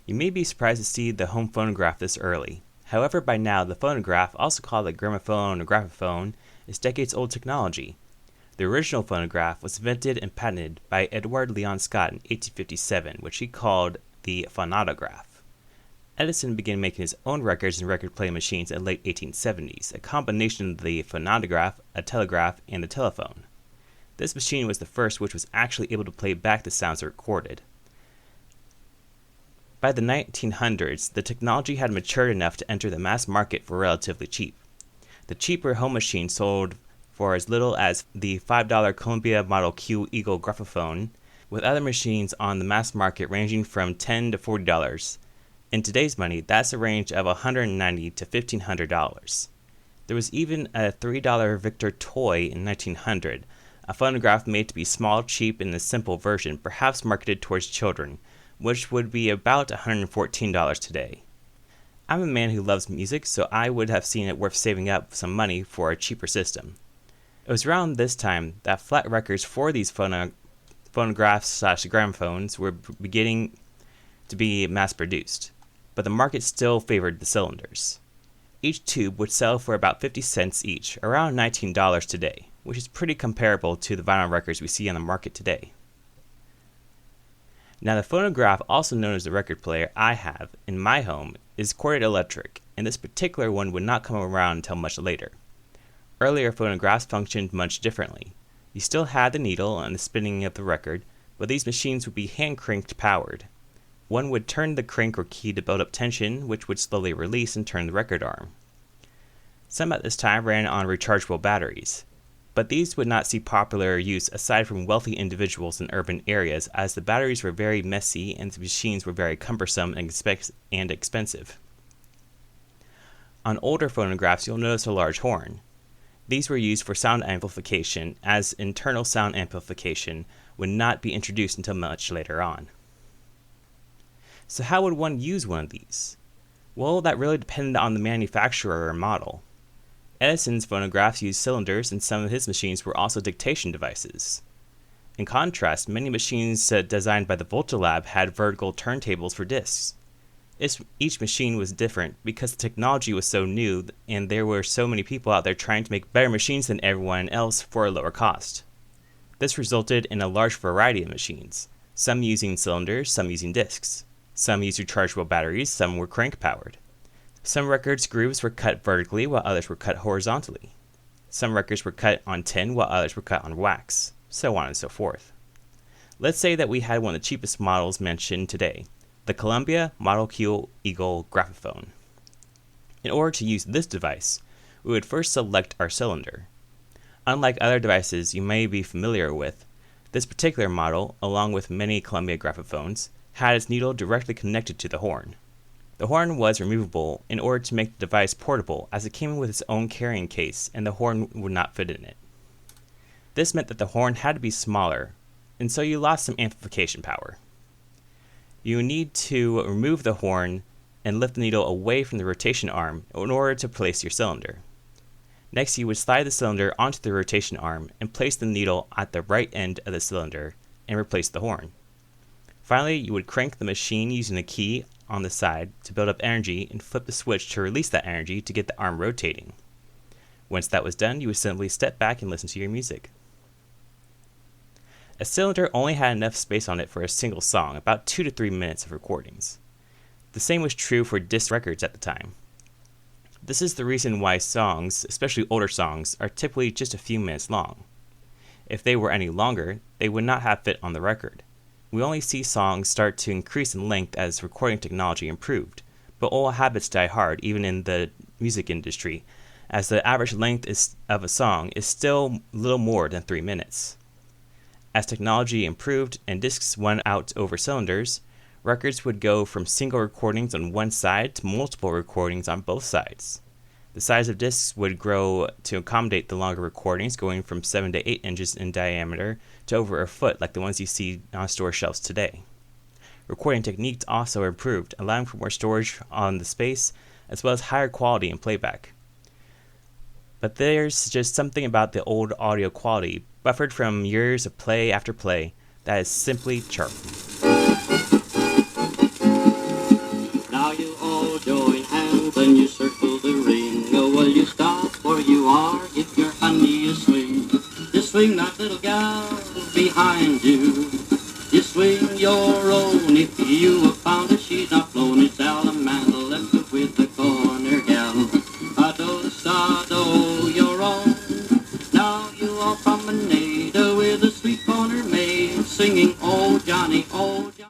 You may be surprised to see the home phonograph this early. However, by now, the phonograph, also called a gramophone or graphophone, is decades-old technology. The original phonograph was invented and patented by Edward Leon Scott in 1857, which he called the phonautograph. Edison began making his own records and record playing machines in the late 1870s, a combination of the phonautograph, a telegraph, and the telephone. This machine was the first which was actually able to play back the sounds it recorded. By the 1900s, the technology had matured enough to enter the mass market for relatively cheap. The cheaper home machine sold for as little as the $5 Columbia Model Q Eagle graphophone, with other machines on the mass market ranging from $10 to $40. In today's money, that's a range of $190 to $1,500. There was even a $3 Victor toy in 1900, a phonograph made to be small, cheap, and a simple version, perhaps marketed towards children, which would be about $114 today. I'm a man who loves music, so I would have seen it worth saving up some money for a cheaper system. It was around this time that flat records for these phonographs/gramophones were beginning to be mass-produced, but the market still favored the cylinders. Each tube would sell for about 50 cents each, around $19 today, which is pretty comparable to the vinyl records we see on the market today. Now, the phonograph, also known as the record player I have in my home, is corded electric, and this particular one would not come around until much later. Earlier phonographs functioned much differently. You still had the needle and the spinning of the record, but these machines would be hand-cranked powered. One would turn the crank or key to build up tension, which would slowly release and turn the record arm. Some at this time ran on rechargeable batteries, but these would not see popular use aside from wealthy individuals in urban areas, as the batteries were very messy and the machines were very cumbersome and expensive. On older phonographs, you'll notice a large horn. These were used for sound amplification, as internal sound amplification would not be introduced until much later on. So how would one use one of these? Well, that really depended on the manufacturer or model. Edison's phonographs used cylinders, and some of his machines were also dictation devices. In contrast, many machines designed by the Voltalab had vertical turntables for discs. Each machine was different because the technology was so new and there were so many people out there trying to make better machines than everyone else for a lower cost. This resulted in a large variety of machines, some using cylinders, some using discs. Some used rechargeable batteries, some were crank-powered. Some records' grooves were cut vertically while others were cut horizontally. Some records were cut on tin while others were cut on wax, so on and so forth. Let's say that we had one of the cheapest models mentioned today, the Columbia Model Q Eagle graphophone. In order to use this device, we would first select our cylinder. Unlike other devices you may be familiar with, this particular model, along with many Columbia graphophones, had its needle directly connected to the horn. The horn was removable in order to make the device portable, as it came with its own carrying case and the horn would not fit in it. This meant that the horn had to be smaller, and so you lost some amplification power. You need to remove the horn and lift the needle away from the rotation arm in order to place your cylinder. Next, you would slide the cylinder onto the rotation arm and place the needle at the right end of the cylinder and replace the horn. Finally, you would crank the machine using a key on the side to build up energy and flip the switch to release that energy to get the arm rotating. Once that was done, you would simply step back and listen to your music. A cylinder only had enough space on it for a single song, about 2 to 3 minutes of recordings. The same was true for disc records at the time. This is the reason why songs, especially older songs, are typically just a few minutes long. If they were any longer, they would not have fit on the record. We only see songs start to increase in length as recording technology improved, but old habits die hard even in the music industry, as the average length of a song is still little more than 3 minutes. As technology improved and discs won out over cylinders, records would go from single recordings on one side to multiple recordings on both sides. The size of discs would grow to accommodate the longer recordings, going from 7 to 8 inches in diameter to over a foot like the ones you see on store shelves today. Recording techniques also improved, allowing for more storage on the space, as well as higher quality in playback. But there's just something about the old audio quality, buffered from years of play after play, that is simply charming. swing that little gal behind you. You swing your own if you